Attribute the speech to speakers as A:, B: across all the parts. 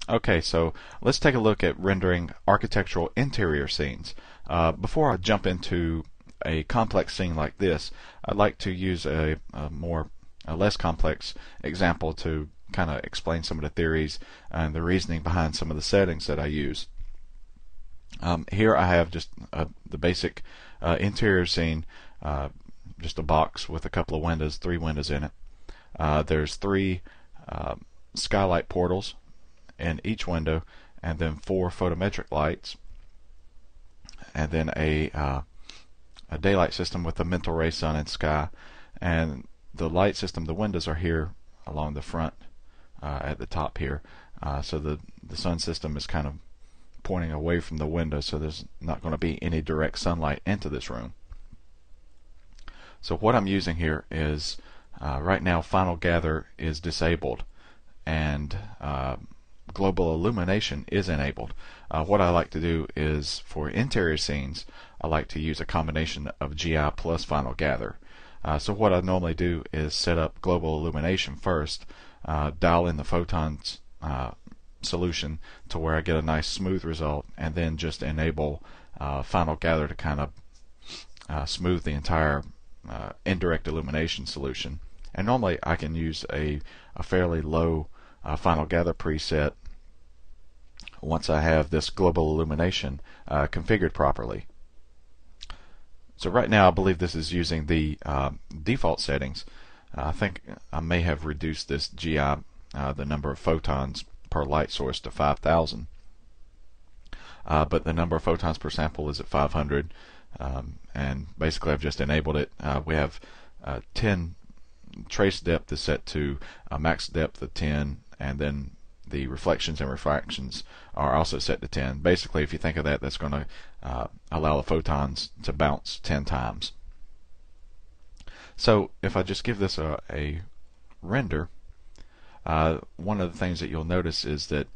A: Okay, so let's take a look at rendering architectural interior scenes. Before I jump into a complex scene like this, I'd like to use a less complex example to kind of explain some of the theories and the reasoning behind some of the settings that I use. Here I have just the basic interior scene, just a box with a couple of windows, 3 windows in it. There's 3 skylight portals in each window, and then 4 photometric lights, and then a daylight system with a mental ray sun and sky. And the light system, the windows are here along the front at the top here. So the sun system is kind of pointing away from the window, so there's not going to be any direct sunlight into this room. So what I'm using here is right now Final Gather is disabled, and global illumination is enabled. What I like to do is, for interior scenes, I like to use a combination of GI plus Final Gather. So what I normally do is set up global illumination first, dial in the photons solution to where I get a nice smooth result, and then just enable Final Gather to kind of smooth the entire indirect illumination solution. And normally I can use a fairly low Final Gather preset once I have this global illumination configured properly. So right now I believe this is using the default settings. I think I may have reduced this GI, the number of photons per light source, to 5,000. But the number of photons per sample is at 500, and basically I've just enabled it. We have 10 trace depth is set to a max depth of 10, and then the reflections and refractions are also set to 10. Basically, if you think of that, that's going to allow the photons to bounce 10 times. So if I just give this a render, one of the things that you'll notice is that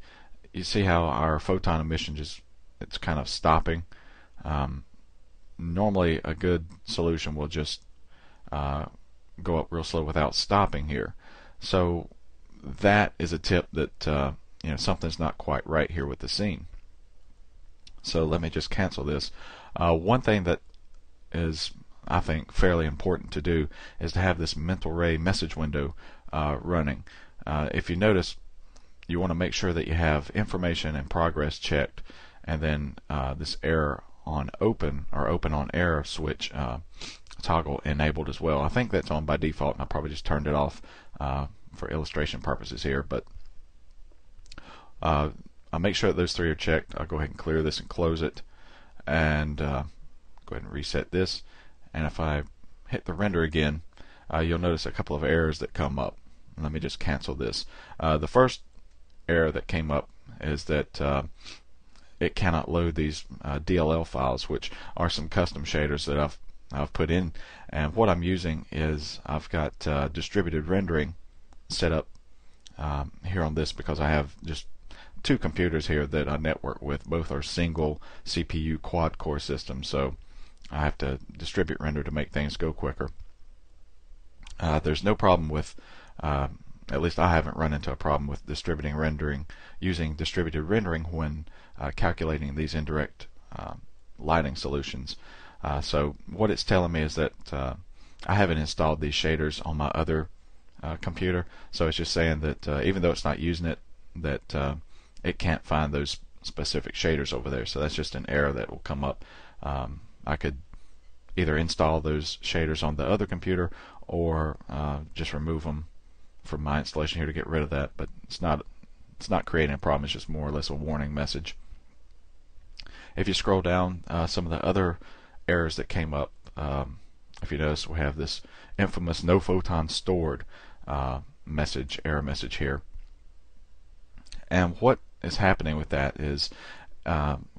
A: you see how our photon emission it's kind of stopping. Normally a good solution will just go up real slow without stopping here. So that is a tip that something's not quite right here with the scene. So let me just cancel this. One thing that is, I think, fairly important to do is to have this mental ray message window running. If you notice, you want to make sure that you have information and progress checked, and then this error on open or open on error switch toggle enabled as well. I think that's on by default, and I probably just turned it off for illustration purposes here, but I'll make sure that those 3 are checked. I'll go ahead and clear this and close it, and go ahead and reset this. And if I hit the render again, you'll notice a couple of errors that come up. Let me just cancel this. The first error that came up is that it cannot load these DLL files, which are some custom shaders that I've put in. And what I'm using is I've got distributed rendering set up here on this, because I have just 2 computers here that I network with. Both are single CPU quad core systems, so I have to distribute render to make things go quicker. There's no problem with, at least I haven't run into a problem with distributing rendering, using distributed rendering when calculating these indirect lighting solutions. So what it's telling me is that I haven't installed these shaders on my other computer, so it's just saying that even though it's not using it, that it can't find those specific shaders over there. So that's just an error that will come up. I could either install those shaders on the other computer, or just remove them from my installation here to get rid of that. But it's not creating a problem. It's just more or less a warning message. If you scroll down, some of the other errors that came up, if you notice, we have this infamous no photon stored error message here. And what is happening with that is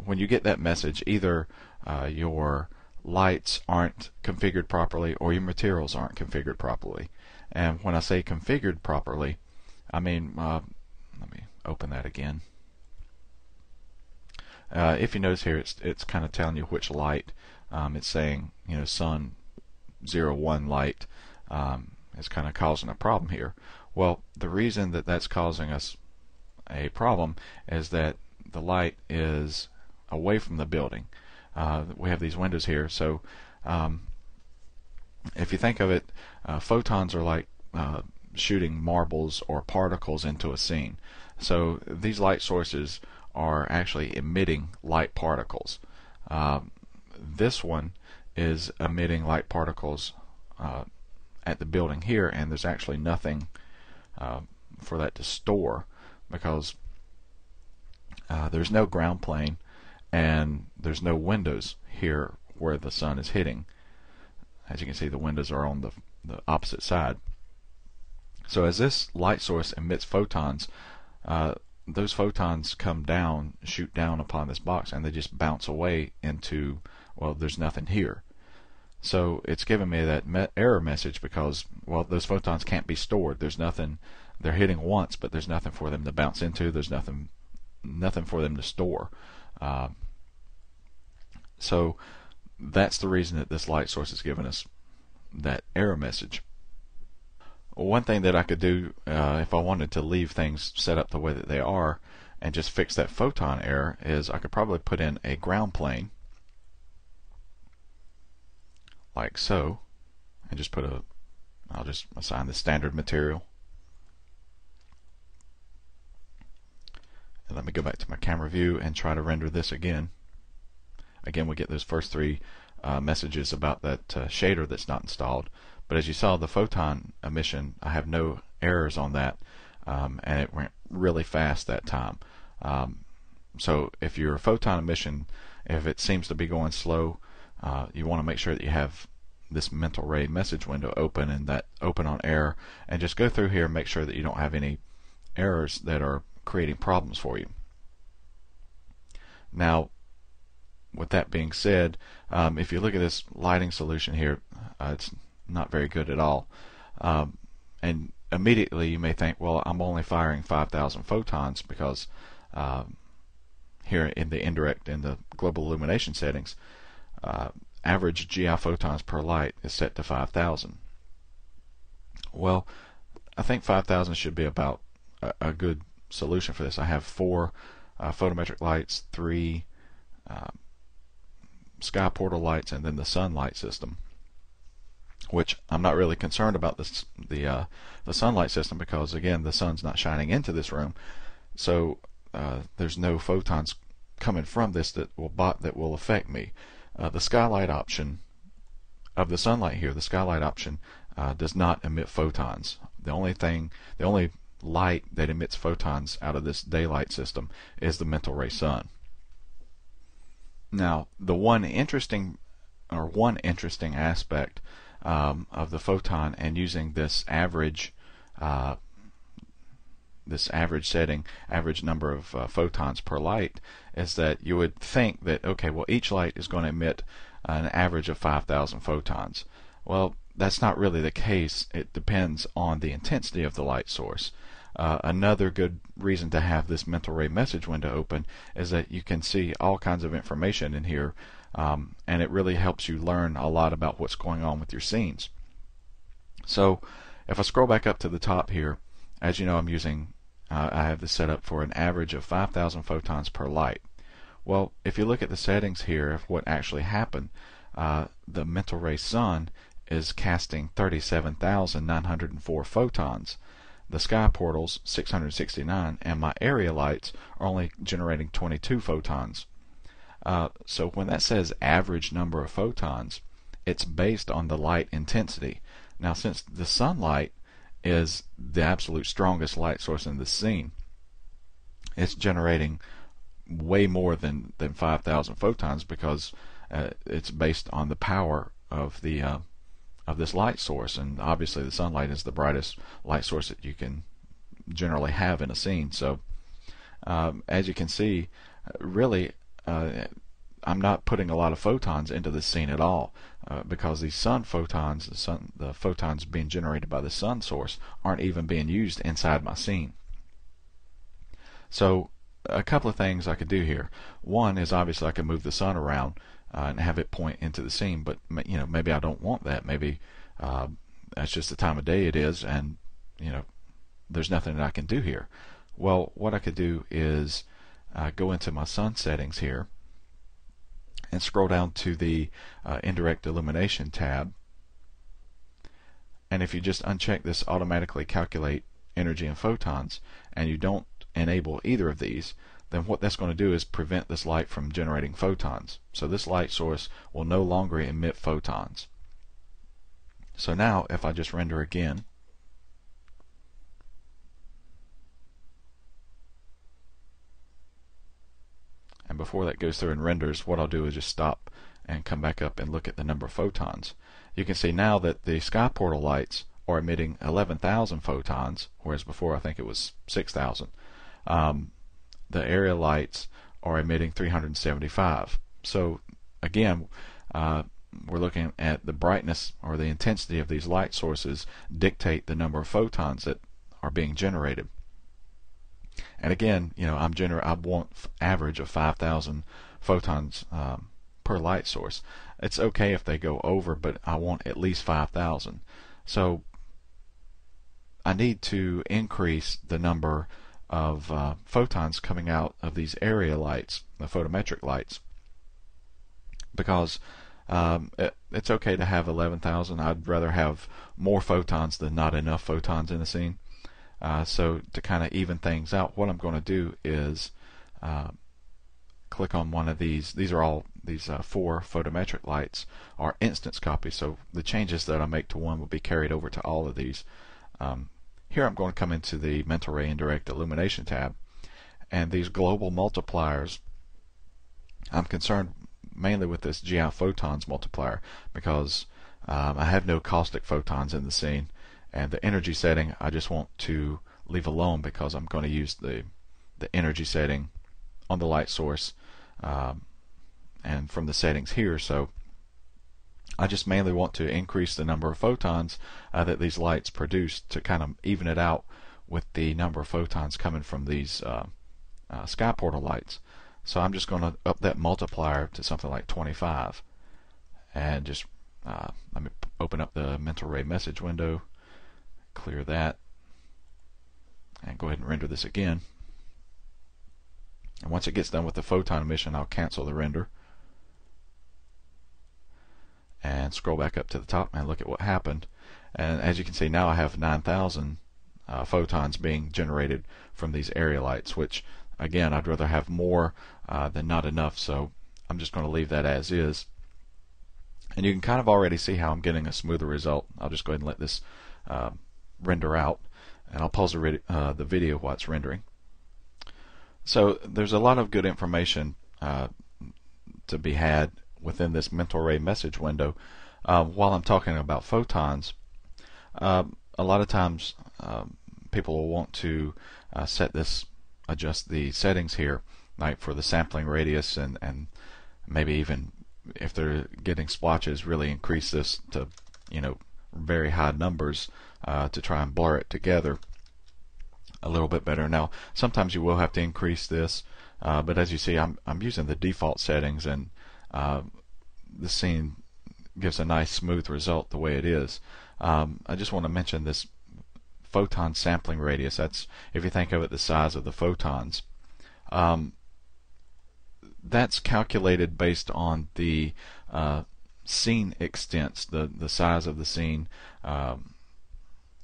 A: when you get that message, either your lights aren't configured properly or your materials aren't configured properly. And when I say configured properly, I mean, let me open that again. If you notice here, it's kind of telling you which light. It's saying, sun 01 light is kind of causing a problem here. Well, the reason that that's causing us a problem is that the light is away from the building. We have these windows here, so if you think of it, photons are like shooting marbles or particles into a scene. So these light sources are actually emitting light particles. This one is emitting light particles at the building here, and there's actually nothing for that to store because there's no ground plane and there's no windows here where the sun is hitting. As you can see, the windows are on the opposite side. So as this light source emits photons, those photons come down, shoot down upon this box, and they just bounce away into, well, there's nothing here. So it's giving me that error message because, well, those photons can't be stored. There's nothing. They're hitting once, but there's nothing for them to bounce into. There's nothing for them to store. So that's the reason that this light source is giving us that error message. One thing that I could do if I wanted to leave things set up the way that they are and just fix that photon error is I could probably put in a ground plane like so, and just I'll just assign the standard material. And let me go back to my camera view and try to render this again. Again, we get those first three messages about that shader that's not installed. But as you saw, the photon emission, I have no errors on that, and it went really fast that time. So if your photon emission, if it seems to be going slow, you want to make sure that you have this mental ray message window open and that open on error, and just go through here and make sure that you don't have any errors that are creating problems for you. Now, with that being said, if you look at this lighting solution here, it's not very good at all. And immediately you may think, well, I'm only firing 5,000 photons because here in the global illumination settings, average GI photons per light is set to 5,000. Well, I think 5,000 should be about a good solution for this. I have 4 photometric lights, 3 sky portal lights, and then the sunlight system, which I'm not really concerned about the sunlight system because, again, the sun's not shining into this room, so there's no photons coming from this that will affect me. The skylight option of the sunlight here, the skylight option does not emit photons. The only light that emits photons out of this daylight system is the mental ray sun. Now, the one interesting aspect of the photon and using this average setting, average number of photons per light, is that you would think that, okay, well, each light is going to emit an average of 5,000 photons. Well, that's not really the case. It depends on the intensity of the light source. Another good reason to have this mental ray message window open is that you can see all kinds of information in here, and it really helps you learn a lot about what's going on with your scenes. So if I scroll back up to the top here, as you know, I have this set up for an average of 5,000 photons per light. Well, if you look at the settings here of what actually happened, the mental ray sun is casting 37,904 photons. The sky portals 669, and my area lights are only generating 22 photons. So when that says average number of photons, it's based on the light intensity. Now, since the sunlight is the absolute strongest light source in this scene, it's generating way more than 5,000 photons because it's based on the power of this light source, and obviously the sunlight is the brightest light source that you can generally have in a scene. So as you can see, really I'm not putting a lot of photons into this scene at all because these sun photons, the photons being generated by the sun source, aren't even being used inside my scene. So a couple of things I could do here. One is obviously I could move the sun around and have it point into the scene, but maybe I don't want that. Maybe that's just the time of day it is, and there's nothing that I can do here. Well, what I could do is go into my sun settings here and scroll down to the indirect illumination tab. And if you just uncheck this automatically calculate energy and photons, and you don't enable either of these, then what that's going to do is prevent this light from generating photons. So this light source will no longer emit photons. So now if I just render again, and before that goes through and renders, what I'll do is just stop and come back up and look at the number of photons. You can see now that the sky portal lights are emitting 11,000 photons, whereas before I think it was 6,000. The area lights are emitting 375. So again, we're looking at the brightness or the intensity of these light sources dictate the number of photons that are being generated. And again, I want average of 5,000 photons per light source. It's okay if they go over, but I want at least 5,000. So I need to increase the number of photons coming out of these area lights, the photometric lights, because it's okay to have 11,000. I'd rather have more photons than not enough photons in the scene. So to kind of even things out, what I'm going to do is click on one of these. These are all these 4 photometric lights are instance copies, so the changes that I make to one will be carried over to all of these. Here I'm going to come into the Mental Ray Indirect Illumination tab, and these global multipliers, I'm concerned mainly with this GI photons multiplier because I have no caustic photons in the scene, and the energy setting I just want to leave alone because I'm going to use the energy setting on the light source and from the settings here. So I just mainly want to increase the number of photons that these lights produce to kind of even it out with the number of photons coming from these sky portal lights. So I'm just going to up that multiplier to something like 25, and just let me open up the Mental Ray message window, clear that, and go ahead and render this again. And once it gets done with the photon emission, I'll cancel the render and scroll back up to the top and look at what happened. And as you can see, now I have 9,000 photons being generated from these area lights, which again, I'd rather have more than not enough, so I'm just going to leave that as is. And you can kind of already see how I'm getting a smoother result. I'll just go ahead and let this render out, and I'll pause the video while it's rendering. So there's a lot of good information to be had within this Mental Ray message window. While I'm talking about photons, a lot of times people will want to adjust the settings here, like for the sampling radius, and maybe even if they're getting splotches, really increase this to very high numbers to try and blur it together a little bit better. Now sometimes you will have to increase this, but as you see, I'm using the default settings, and the scene gives a nice smooth result the way it is. I just want to mention this photon sampling radius. That's, if you think of it, the size of the photons. That's calculated based on the scene extents, the size of the scene.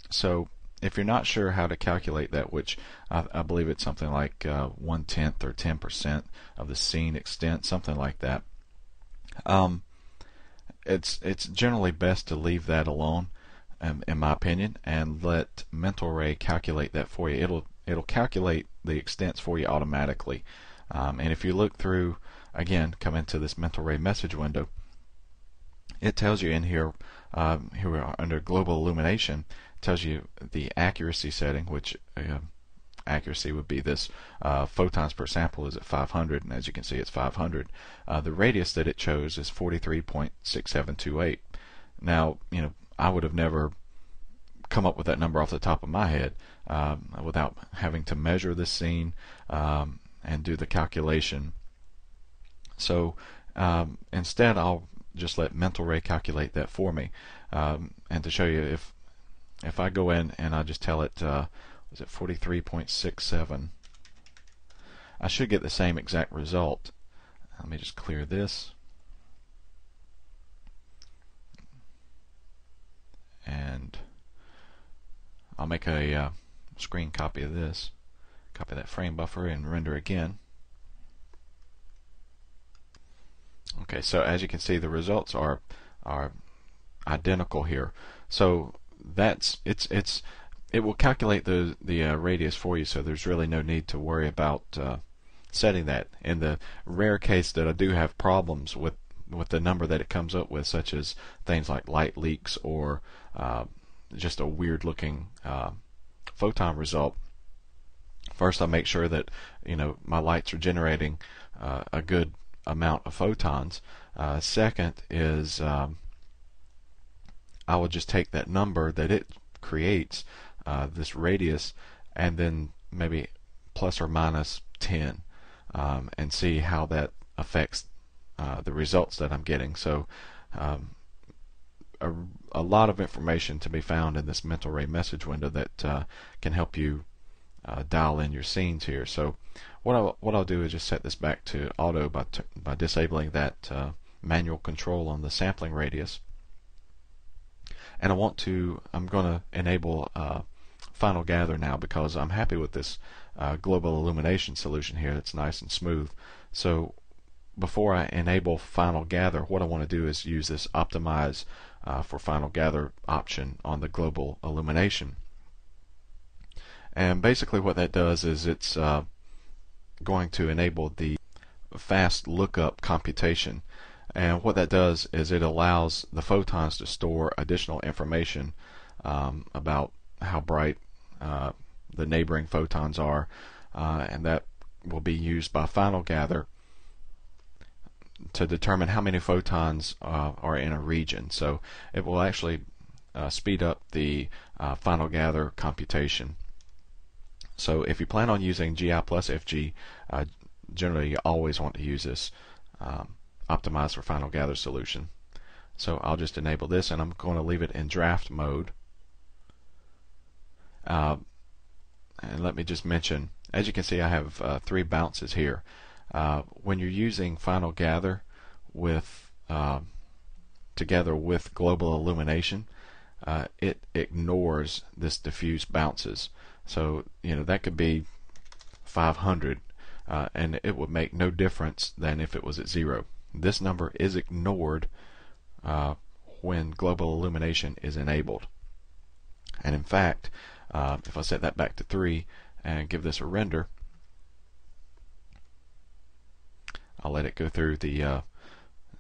A: So if you're not sure how to calculate that, which I believe it's something like 1/10 or 10% of the scene extent, something like that, it's generally best to leave that alone, in my opinion, and let Mental Ray calculate that for you. It'll calculate the extents for you automatically. And if you look through, again, come into this Mental Ray message window, it tells you in here, here we are under Global Illumination, tells you the accuracy setting, which accuracy would be this photons per sample is at 500, and as you can see, it's 500. The radius that it chose is 43.6728. Now, I would have never come up with that number off the top of my head without having to measure the scene and do the calculation. So instead, I'll just let Mental Ray calculate that for me. And to show you, if I go in and I just tell it is it 43.67. I should get the same exact result. Let me just clear this. And I'll make a screen copy of this. Copy that frame buffer and render again. Okay, so as you can see, the results are identical here. So it will calculate the radius for you, so there's really no need to worry about setting that. In the rare case that I do have problems with the number that it comes up with, such as things like light leaks or just a weird looking photon result, first I make sure that my lights are generating a good amount of photons. Second is I will just take that number that it creates, this radius, and then maybe plus or minus 10, and see how that affects the results that I'm getting. So a lot of information to be found in this mental ray message window that can help you dial in your scenes here. So what I'll do is just set this back to auto by disabling that manual control on the sampling radius. And I'm going to enable Final Gather now, because I'm happy with this global illumination solution here. It's nice and smooth. So before I enable Final Gather, what I want to do is use this Optimize for Final Gather option on the global illumination. And basically what that does is it's going to enable the fast lookup computation. And what that does is it allows the photons to store additional information about how bright the neighboring photons are, and that will be used by Final Gather to determine how many photons are in a region. So it will actually speed up the Final Gather computation. So if you plan on using GI plus FG, generally you always want to use this Optimize for Final Gather solution. So I'll just enable this, and I'm going to leave it in draft mode. And let me just mention, as you can see, I have 3 bounces here. When you're using Final Gather with together with global illumination, it ignores this diffuse bounces. So that could be 500, and it would make no difference than if it was at 0. This number is ignored when global illumination is enabled. And in fact, if I set that back to 3 and give this a render, I'll let it go through the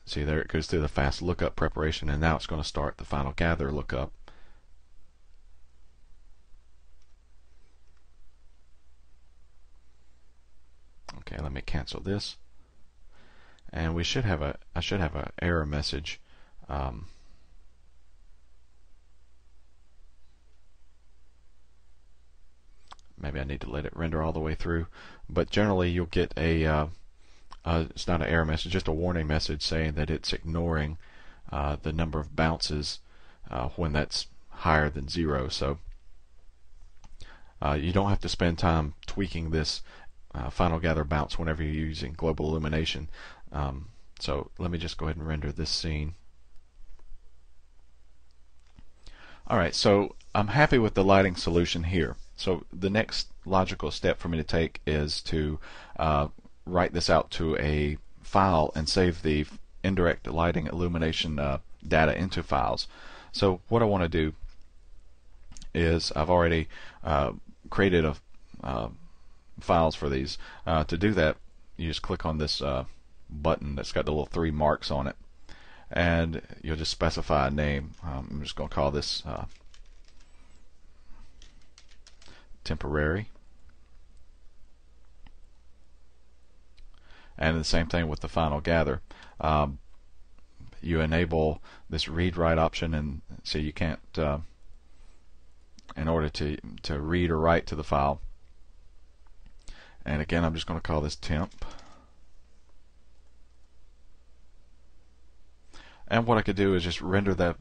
A: see there, it goes through the fast lookup preparation, and now it's going to start the Final Gather lookup. Okay, let me cancel this, and I should have a error message. Maybe I need to let it render all the way through, but generally you'll get a it's not an error message, just a warning message saying that it's ignoring the number of bounces when that's higher than 0. So you don't have to spend time tweaking this Final Gather bounce whenever you're using global illumination. So let me just go ahead and render this scene. Alright, so I'm happy with the lighting solution here. So the next logical step for me to take is to write this out to a file and save the indirect lighting illumination data into files. So what I want to do is I've already created files for these. To do that, you just click on this button that's got the little 3 marks on it, and you'll just specify a name. I'm just going to call this temporary. And the same thing with the Final Gather. You enable this read-write option, and so you can't, in order to read or write to the file. And again, I'm just going to call this temp. And what I could do is just render the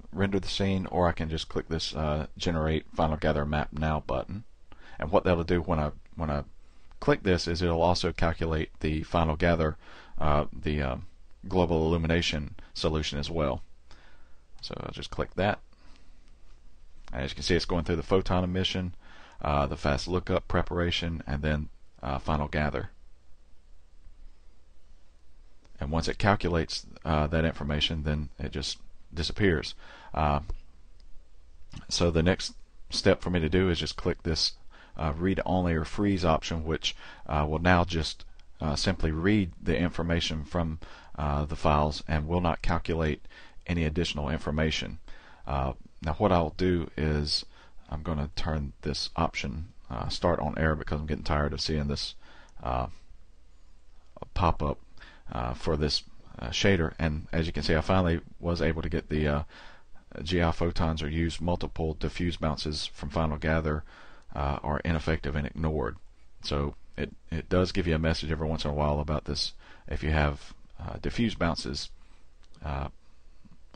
A: scene, or I can just click this generate Final Gather map now button, And what that'll do when I click this is it'll also calculate the final gather, the global illumination solution as well. So I'll just click that. As you can see, it's going through the photon emission, the fast lookup preparation, and then final gather. And once it calculates that information, then it just disappears. So the next step for me to do is just click this read only or freeze option, which will now just simply read the information from the files and will not calculate any additional information. Now what I'll do is I'm going to turn this option start on error, because I'm getting tired of seeing this pop up for this shader. And as you can see, I finally was able to get the GI photons or use multiple diffuse bounces from final gather are ineffective and ignored. So it does give you a message every once in a while about this. If you have diffuse bounces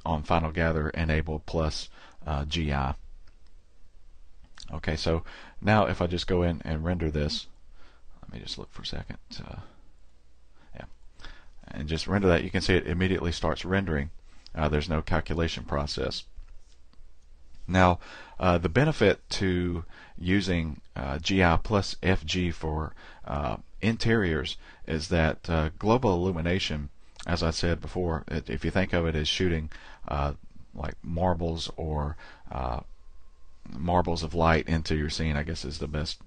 A: on final gather enabled plus GI. Okay, so now if I just go in and render this, let me just look for a second. Yeah, and just render that, you can see it immediately starts rendering. There's no calculation process. Now, the benefit to using GI plus FG for interiors is that global illumination, as I said before, if you think of it as shooting like marbles or marbles of light into your scene, I guess is the best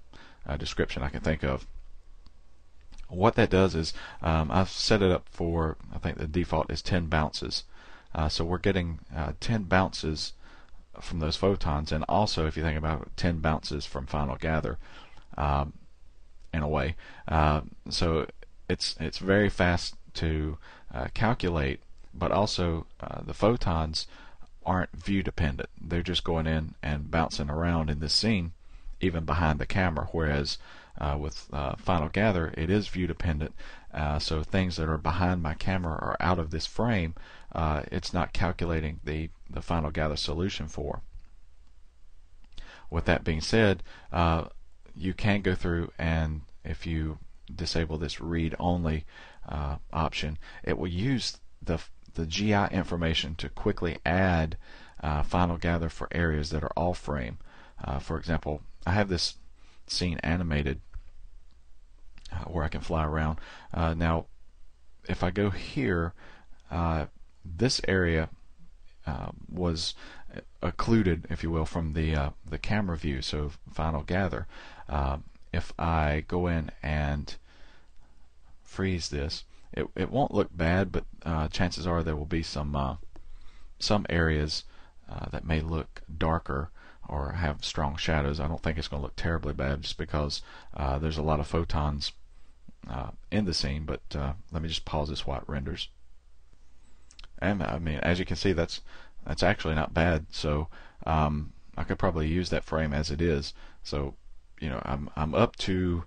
A: description I can think of. What that does is I've set it up for, I think the default is 10 bounces. So we're getting 10 bounces from those photons, and also if you think about it, 10 bounces from final gather in a way. So it's very fast to calculate, but also the photons aren't view dependent. They're just going in and bouncing around in this scene even behind the camera, whereas with final gather it is view dependent. So things that are behind my camera or out of this frame, it's not calculating the final gather solution for. With that being said, you can go through, and if you disable this read only option, it will use the GI information to quickly add final gather for areas that are off frame. For example, I have this scene animated where I can fly around. Now if I go here, this area was occluded, if you will, from the camera view, so final gather. If I go in and freeze this, it won't look bad, but chances are there will be some areas that may look darker or have strong shadows. I don't think it's going to look terribly bad, just because there's a lot of photons in the scene. But let me just pause this while it renders. And I mean, as you can see, that's actually not bad. So I could probably use that frame as it is. So you know, I'm up to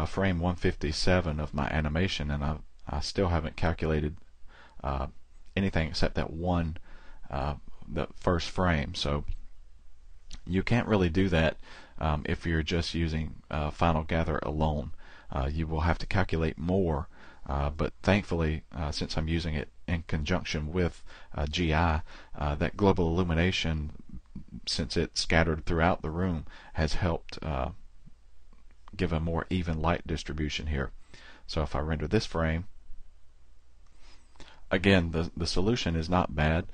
A: frame 157 of my animation, and I still haven't calculated anything except that one, the first frame. So you can't really do that if you're just using final gather alone. You will have to calculate more, but thankfully, since I'm using it in conjunction with GI, that global illumination, since it's scattered throughout the room, has helped give a more even light distribution here. So if I render this frame, again, the solution is not bad.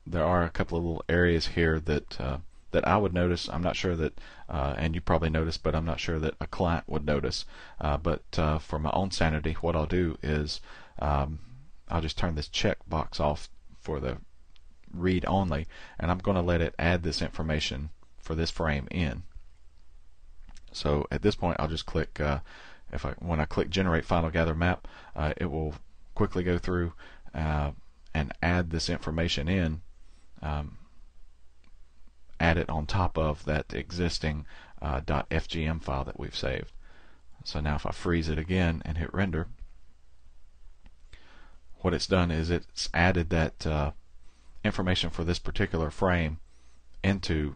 A: There are a couple of little areas here that I would notice. I'm not sure that, and you probably noticed, but I'm not sure that a client would notice. But for my own sanity, what I'll do is I'll just turn this check box off for the read only, and I'm going to let it add this information for this frame in. So at this point, I'll just click. When I click Generate Final Gather Map, it will quickly go through and add this information in. Add it on top of that existing .fgm file that we've saved. So now if I freeze it again and hit render, what it's done is it's added that information for this particular frame into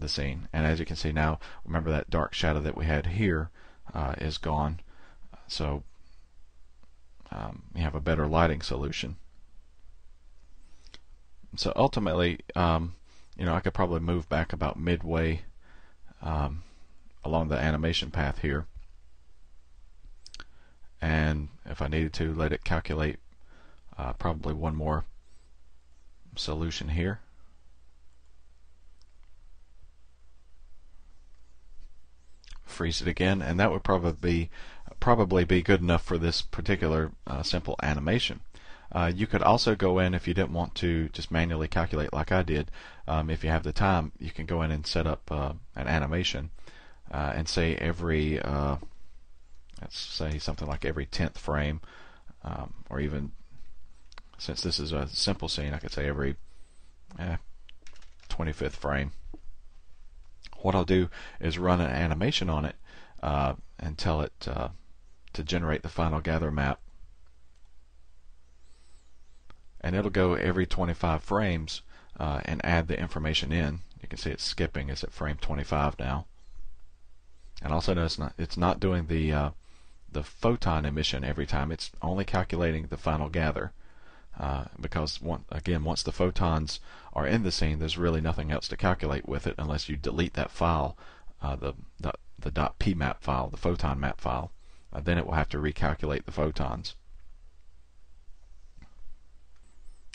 A: the scene. And as you can see now, remember that dark shadow that we had here is gone. So you have a better lighting solution. So ultimately, I could probably move back about midway along the animation path here, and if I needed to, let it calculate probably one more solution here. Freeze it again, and that would probably be good enough for this particular simple animation. You could also go in, if you didn't want to just manually calculate like I did, if you have the time, you can go in and set up an animation and say every, let's say something like every 10th frame, or even, since this is a simple scene, I could say every 25th frame. What I'll do is run an animation on it and tell it to generate the final gather map. And it'll go every 25 frames and add the information in. You can see it's skipping. It's at frame 25 now. And also notice it's not doing the photon emission every time. It's only calculating the final gather. Because once the photons are in the scene, there's really nothing else to calculate with it unless you delete that file, the .pmap file, the photon map file. Then it will have to recalculate the photons.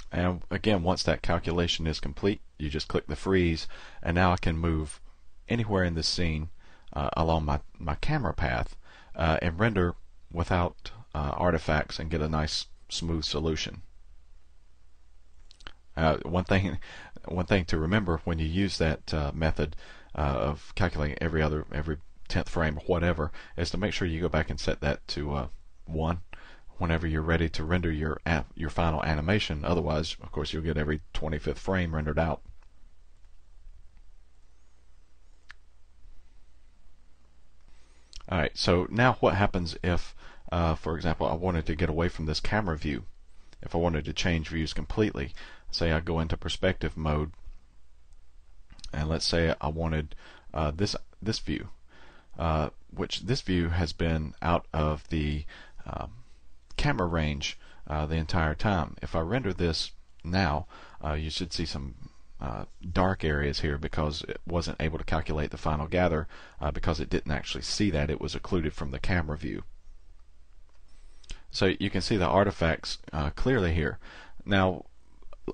A: And again, once that calculation is complete, you just click the freeze, and now I can move anywhere in this scene along my camera path and render without artifacts and get a nice smooth solution. One thing to remember when you use that method of calculating every 10th frame or whatever is to make sure you go back and set that to 1 whenever you're ready to render your final animation. Otherwise, of course, you'll get every 25th frame rendered out. Alright, so now what happens if, for example, I wanted to get away from this camera view? If I wanted to change views completely, say I go into perspective mode, and let's say I wanted this view, which this view has been out of the camera range the entire time. If I render this now, you should see some dark areas here because it wasn't able to calculate the final gather because it didn't actually see that. It was occluded from the camera view. So you can see the artifacts clearly here. Now,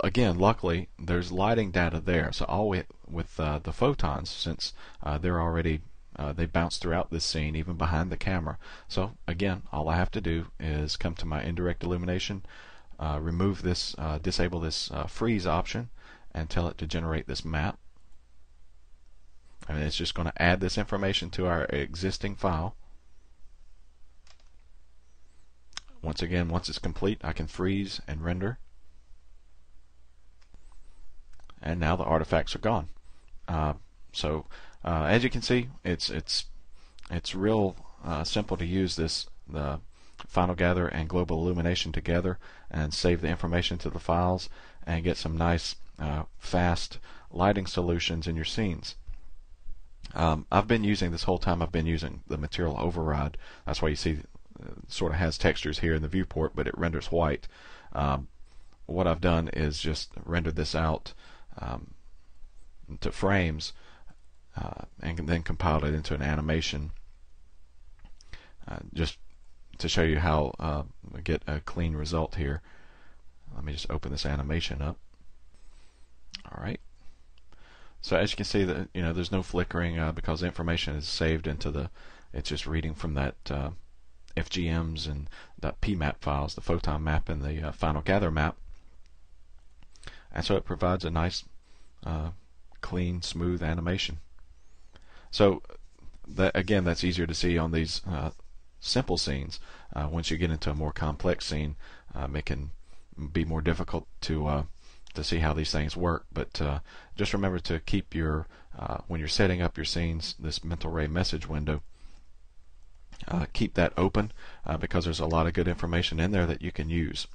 A: again, luckily, there's lighting data there. So all with the photons, since they're already they bounce throughout this scene, even behind the camera. So again, all I have to do is come to my indirect illumination, remove this, disable this freeze option, and tell it to generate this map. And it's just going to add this information to our existing file. Once again, once it's complete, I can freeze and render. And now the artifacts are gone. As you can see, it's real simple to use the final gather and global illumination together and save the information to the files and get some nice fast lighting solutions in your scenes. I've been using this whole time. I've been using the material override. That's why you see sort of has textures here in the viewport, but it renders white. What I've done is just render this out to frames and then compiled it into an animation just to show you how we get a clean result here. Let me just open this animation up. Alright, so as you can see, that there's no flickering because the information is saved into it's just reading from that FGMs and .pmap files, the photon map and the final gather map, and so it provides a nice clean, smooth animation. So again, that's easier to see on these simple scenes. Once you get into a more complex scene, it can be more difficult to see how these things work. But just remember to keep your when you're setting up your scenes, this mental ray message window, keep that open because there's a lot of good information in there that you can use.